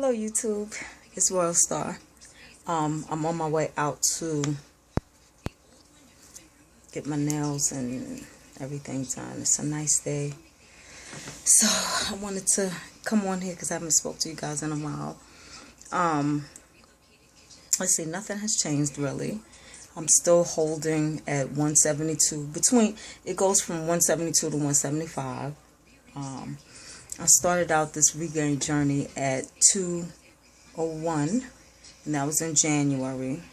Hello YouTube, it's Royal Star. I'm on my way out to get my nails and everything done. It's a nice day. So I wanted to come on here because I haven't spoke to you guys in a while. Let's see, nothing has changed really. I'm still holding at 172. It goes from 172 to 175. I started out this regain journey at 201, and that was in January.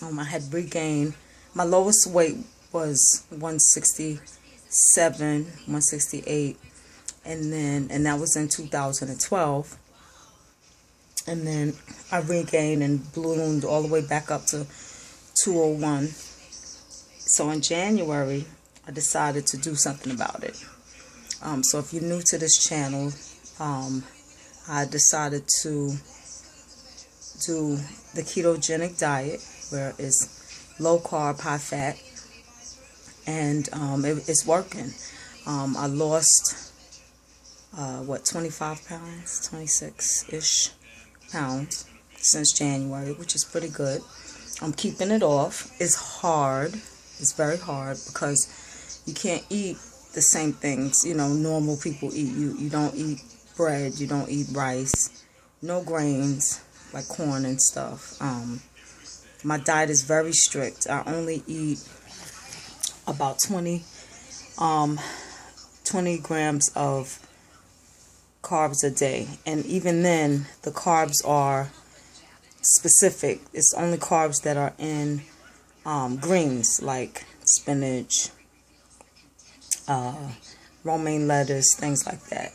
I had regained, my lowest weight was 167, 168, and that was in 2012. And then I regained and ballooned all the way back up to 201. So in January, I decided to do something about it. So if you're new to this channel, I decided to do the ketogenic diet, where it's low carb, high fat, and it's working. I lost 25 pounds, 26-ish pounds since January, which is pretty good. I'm keeping it off. It's hard. It's very hard because you can't eat the same things normal people eat. You don't eat bread, you don't eat rice, no grains like corn and stuff. My diet is very strict. I only eat about 20 grams of carbs a day, and even then the carbs are specific. It's only carbs that are in greens like spinach, romaine lettuce, things like that.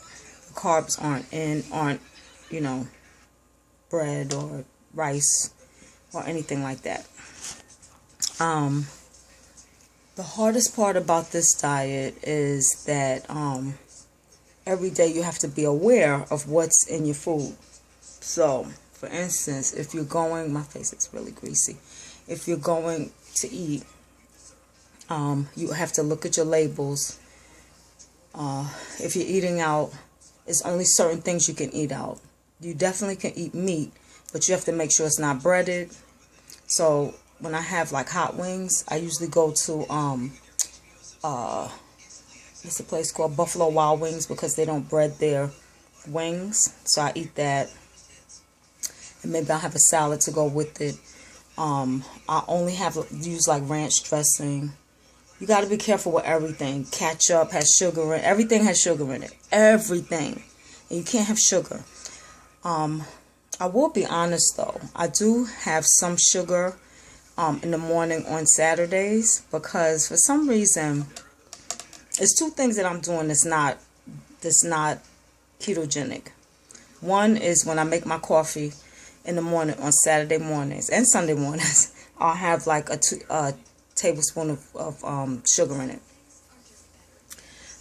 The carbs aren't bread or rice or anything like that. The hardest part about this diet is that every day you have to be aware of what's in your food. So, for instance, if you're going, my face is really greasy. If you're going to eat, you have to look at your labels. If you're eating out, it's only certain things you can eat out. You definitely can eat meat, but you have to make sure it's not breaded. So when I have like hot wings, I usually go to it's a place called Buffalo Wild Wings because they don't bread their wings. So I eat that, and maybe I'll have a salad to go with it. I only use like ranch dressing. You got to be careful with everything. Ketchup has sugar in it. Everything has sugar in it. Everything. And you can't have sugar. I will be honest though. I do have some sugar in the morning on Saturdays because for some reason, it's two things that I'm doing that's not ketogenic. One is when I make my coffee in the morning on Saturday mornings and Sunday mornings, I'll have like a tablespoon of sugar in it.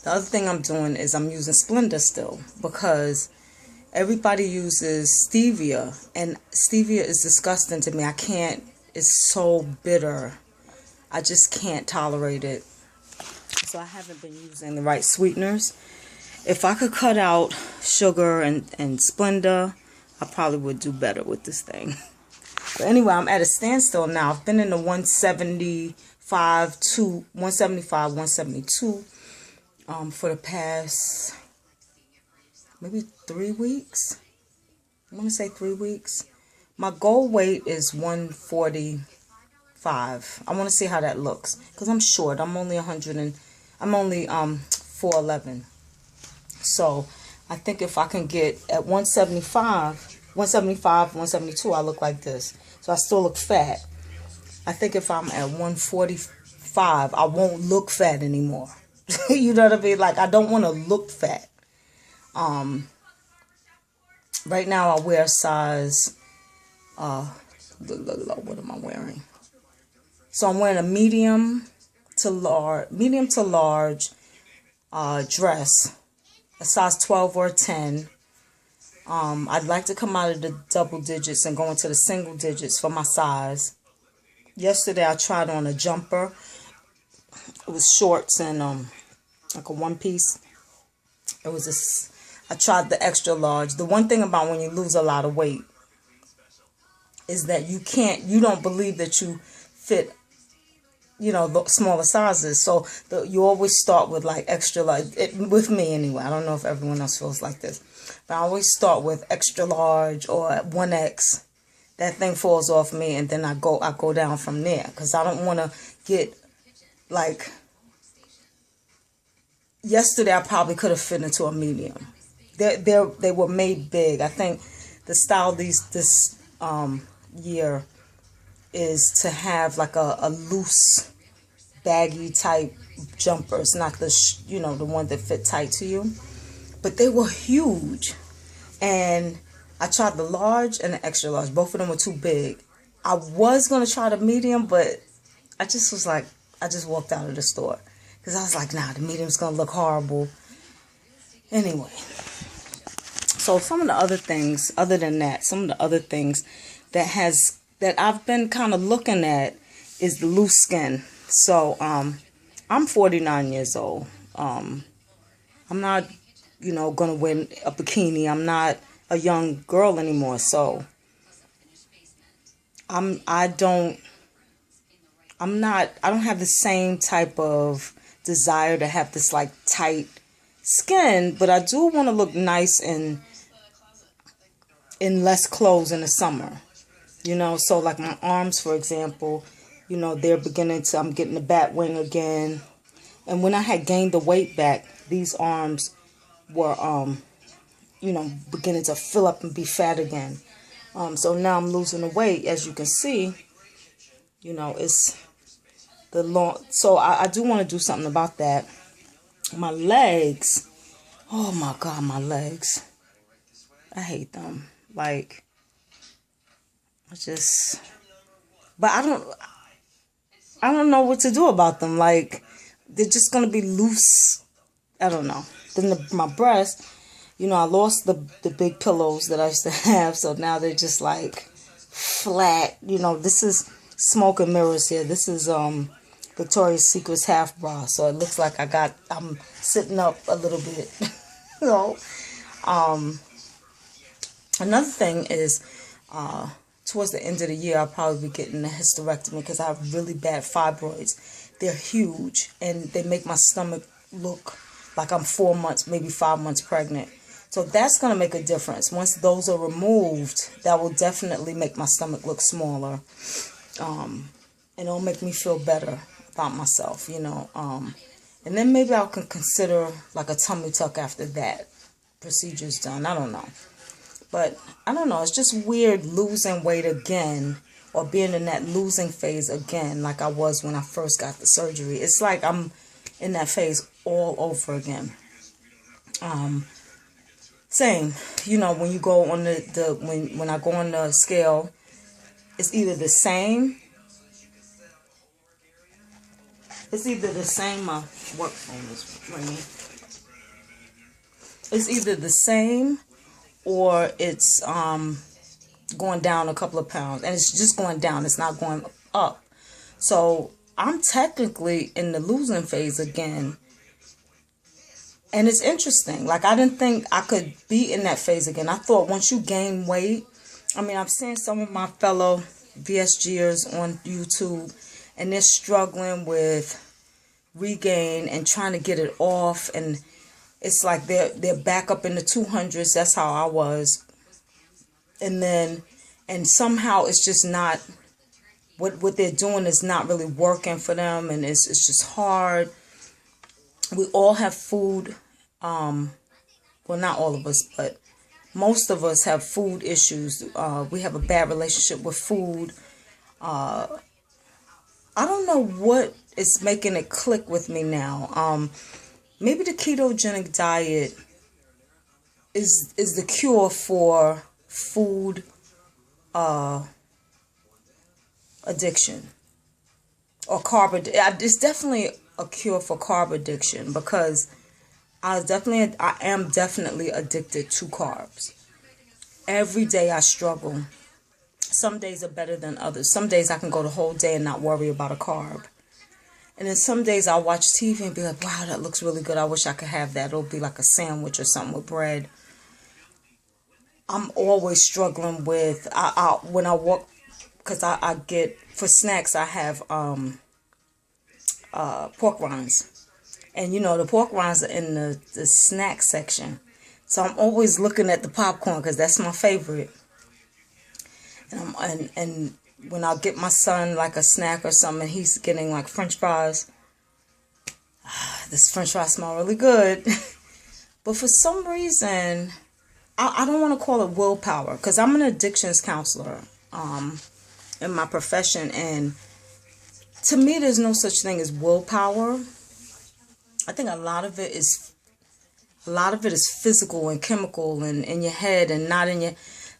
The other thing I'm doing is I'm using Splenda still because everybody uses stevia, and stevia is disgusting to me. I can't. It's so bitter. I just can't tolerate it. So I haven't been using the right sweeteners. If I could cut out sugar and Splenda, I probably would do better with this thing. But anyway, I'm at a standstill now. I've been in the 175 to 175, 172 for the past maybe 3 weeks. I want to say 3 weeks. My goal weight is 145. I want to see how that looks because I'm short. I'm only 4'11". So I think if I can get at 172, I look like this. So I still look fat. I think if I'm at 145, I won't look fat anymore. You know what I mean? Like, I don't want to look fat. Right now I wear size, what am I wearing? So I'm wearing a medium to large dress, a size 12 or 10. I'd like to come out of the double digits and go into the single digits for my size. Yesterday I tried on a jumper. It was shorts and like a one piece. It was I tried the extra large. The one thing about when you lose a lot of weight is that you don't believe that you fit, the smaller sizes. So you always start with like extra large, with me anyway. I don't know if everyone else feels like this, but I always start with extra large or 1X. That thing falls off me, and then I go down from there, because I don't want to get like, yesterday I probably could have fit into a medium. They were made big. I think the style this year is to have like a loose, baggy type jumpers, not the the one that fit tight to you. But they were huge, and I tried the large and the extra large. Both of them were too big. I was gonna try the medium, but I just was like, I just walked out of the store, because I was like, nah, the medium's gonna look horrible. Anyway, so some of the other things, other than that, some of the other things that I've been kind of looking at is the loose skin. So I'm 49 years old. I'm not, gonna wear a bikini. I'm not a young girl anymore. So I don't have the same type of desire to have this like tight skin, but I do want to look nice in less clothes in the summer. So like my arms, for example, they're beginning to, I'm getting the bat wing again. And when I had gained the weight back, these arms were, beginning to fill up and be fat again. So now I'm losing the weight, as you can see, it's the long, so I do want to do something about that. My legs, oh my God, my legs, I hate them. Like, but I don't know what to do about them. Like, they're just going to be loose. I don't know. Then my breast, I lost the big pillows that I used to have. So now they're just like flat. This is smoke and mirrors here. This is Victoria's Secret's half bra. So it looks like I'm sitting up a little bit. Another thing is, towards the end of the year, I'll probably be getting a hysterectomy, because I have really bad fibroids. They're huge, and they make my stomach look like I'm 4 months, maybe 5 months pregnant. So that's going to make a difference. Once those are removed, that will definitely make my stomach look smaller. And it'll make me feel better about myself, And then maybe I can consider like a tummy tuck after that procedure's done. I don't know. But I don't know, it's just weird losing weight again, or being in that losing phase again, like I was when I first got the surgery. It's like I'm in that phase all over again. Same, when you go on when I go on the scale, it's either the same. My work phone is ringing. It's either the same, or it's going down a couple of pounds, and it's just going down, it's not going up. So I'm technically in the losing phase again, and it's interesting. Like, I didn't think I could be in that phase again. I thought once you gain weight, I've seen some of my fellow vsgrs on YouTube, and they're struggling with regain and trying to get it off, and it's like they're back up in the 200s. That's how I was. And somehow it's just not, what they're doing is not really working for them, and it's just hard. We all have food, well, not all of us, but most of us have food issues. We have a bad relationship with food. I don't know what is making it click with me now. Maybe the ketogenic diet is the cure for food addiction, or carb addiction. It's definitely a cure for carb addiction, because I am definitely addicted to carbs. Every day I struggle. Some days are better than others. Some days I can go the whole day and not worry about a carb. And then some days I'll watch TV and be like, wow, that looks really good. I wish I could have that. It'll be like a sandwich or something with bread. I'm always struggling with, when I walk, because I get, for snacks, I have pork rinds. And, the pork rinds are in the snack section. So I'm always looking at the popcorn because that's my favorite. And when I get my son like a snack or something, and he's getting like French fries, this French fries smell really good. But for some reason, I don't want to call it willpower, because I'm an addictions counselor in my profession, and to me there's no such thing as willpower. I think a lot of it is physical and chemical and in your head and not in your,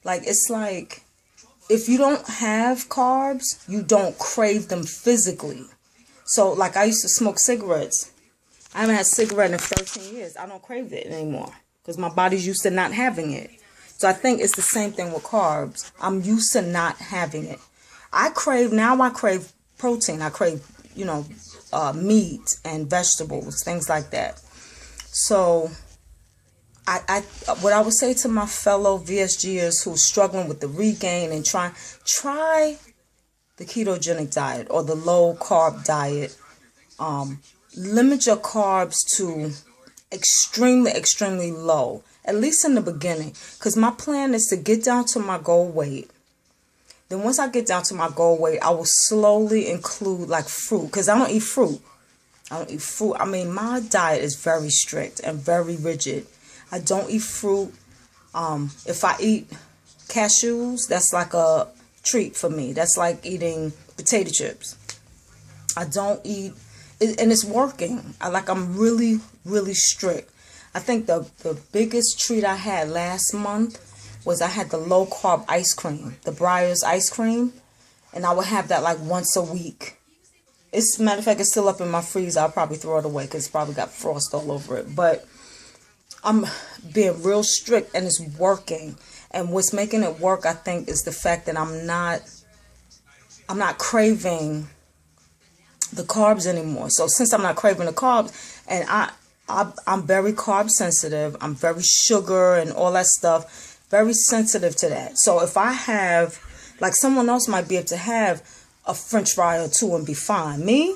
like, it's like if you don't have carbs, you don't crave them physically. So like I used to smoke cigarettes. I haven't had a cigarette in 13 years. I don't crave it anymore because my body's used to not having it. So I think it's the same thing with carbs. I'm used to not having it. I crave protein. I crave, meat and vegetables, things like that. So what I would say to my fellow vsgrs who's struggling with the regain and try the ketogenic diet or the low carb diet. Limit your carbs to extremely low, at least in the beginning, because my plan is to get down to my goal weight. Then once I get down to my goal weight, I will slowly include like fruit, because I don't eat fruit. I mean, my diet is very strict and very rigid. I don't eat fruit. If I eat cashews, that's like a treat for me. That's like eating potato chips. I don't eat, and it's working. I'm really strict. I think the biggest treat I had last month was I had the low carb ice cream, the Breyers ice cream, and I would have that like once a week. Matter of fact, it's still up in my freezer. I'll probably throw it away because it's probably got frost all over it. But I'm being real strict and it's working. And what's making it work, I think, is the fact that I'm not craving the carbs anymore. So since I'm not craving the carbs, and I'm very carb sensitive, I'm very sugar and all that stuff, very sensitive to that. So if I have, like, someone else might be able to have a French fry or two and be fine. Me?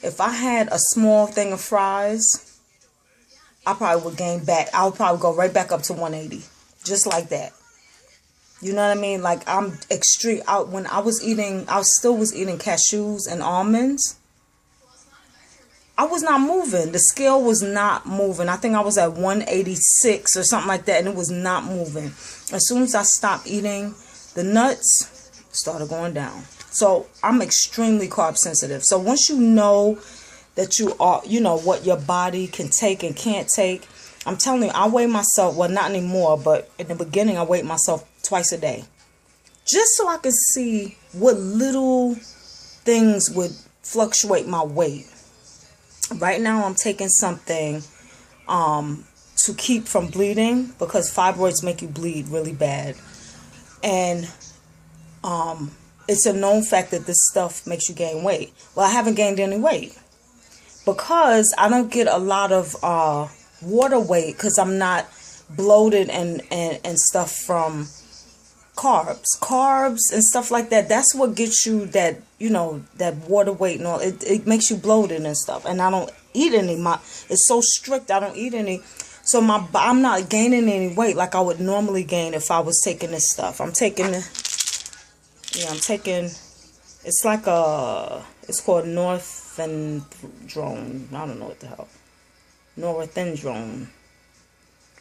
If I had a small thing of fries, I probably would gain back. I would probably go right back up to 180. Just like that. You know what I mean? Like, I'm extreme. When I still was eating cashews and almonds. I was not moving. The scale was not moving. I think I was at 186 or something like that, and it was not moving. As soon as I stopped eating the nuts, it started going down. So I'm extremely carb sensitive. So once you know that you are, what your body can take and can't take, I'm telling you, I weigh myself, well, not anymore, but in the beginning, I weighed myself twice a day. Just so I could see what little things would fluctuate my weight. Right now, I'm taking something to keep from bleeding, because fibroids make you bleed really bad. And it's a known fact that this stuff makes you gain weight. Well, I haven't gained any weight because I don't get a lot of water weight, because I'm not bloated and stuff from carbs and stuff like that. That's what gets you that, that water weight and all. It makes you bloated and stuff. And I don't eat any. It's so strict. I don't eat any. So I'm not gaining any weight like I would normally gain if I was taking this stuff. I'm taking, it's like it's called Norethindrone. I don't know what the hell. Norethindrone.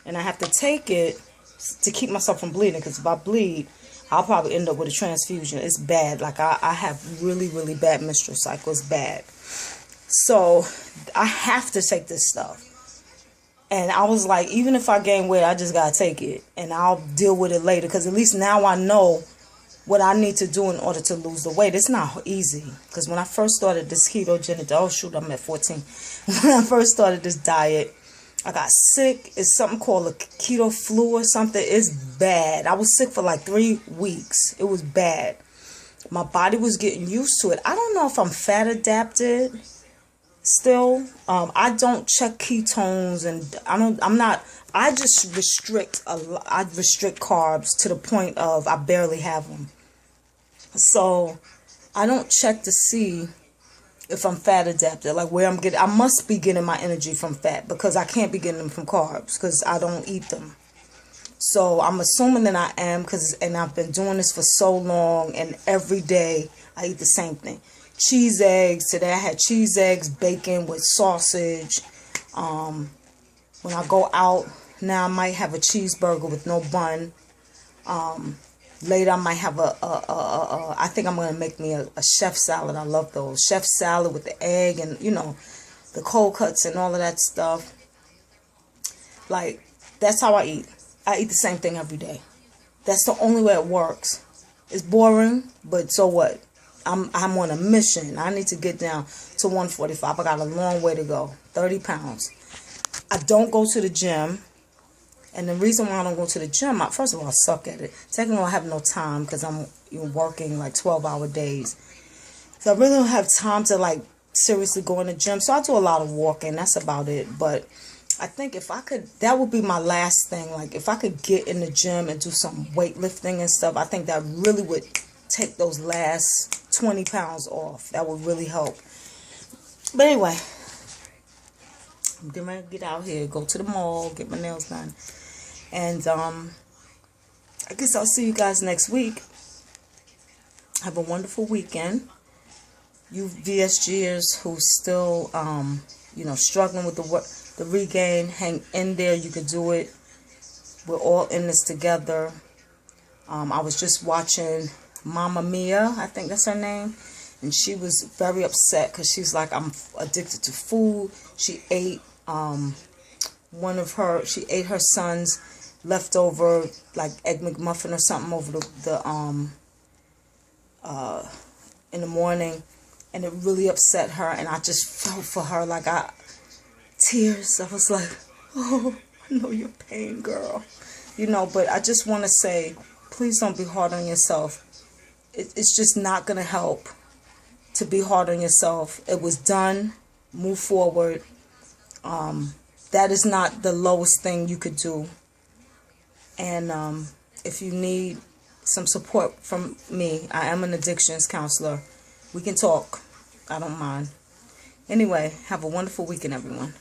And I have to take it to keep myself from bleeding, because if I bleed, I'll probably end up with a transfusion. It's bad. Like, I have really bad menstrual cycle. It's bad. So I have to take this stuff. And I was like, even if I gain weight, I just got to take it. And I'll deal with it later, because at least now I know what I need to do in order to lose the weight. It's not easy. Because when I first started this ketogenic, oh shoot, I'm at 14. When I first started this diet, I got sick. It's something called a keto flu or something. It's bad. I was sick for like 3 weeks. It was bad. My body was getting used to it. I don't know if I'm fat adapted. still. I don't check ketones, and I just restrict I restrict carbs to the point of I barely have them. So I don't check to see if I'm fat adapted, like where I must be getting my energy from fat, because I can't be getting them from carbs because I don't eat them. So I'm assuming that I am, and I've been doing this for so long, and every day I eat the same thing. Cheese, eggs. Today I had cheese, eggs, bacon with sausage. When I go out, now I might have a cheeseburger with no bun. Later I might have I think I'm going to make me a chef salad. I love those. Chef salad with the egg and, the cold cuts and all of that stuff. Like, that's how I eat. I eat the same thing every day. That's the only way it works. It's boring, but so what? I'm on a mission. I need to get down to 145. I got a long way to go. 30 pounds. I don't go to the gym. And the reason why I don't go to the gym, first of all, I suck at it. Second of all, I have no time because I'm working like 12-hour days. So I really don't have time to like seriously go in the gym. So I do a lot of walking. That's about it. But I think if I could, that would be my last thing. Like if I could get in the gym and do some weightlifting and stuff, I think that really would take those last 20 pounds off. That would really help. But anyway, I'm getting ready to get out here, go to the mall, get my nails done. And I guess I'll see you guys next week. Have a wonderful weekend. You vsgrs who still, struggling with the regain, hang in there. You can do it. We're all in this together. I was just watching Mama Mia, I think that's her name. And she was very upset because she's like, I'm addicted to food. She ate she ate her son's leftover like egg McMuffin or something over in the morning, and it really upset her, and I just felt for her, like tears. I was like, oh, I know your pain, girl. But I just want to say, please don't be hard on yourself. It's just not going to help to be hard on yourself. It was done. Move forward. That is not the lowest thing you could do. And if you need some support from me, I am an addictions counselor. We can talk. I don't mind. Anyway, have a wonderful weekend, everyone.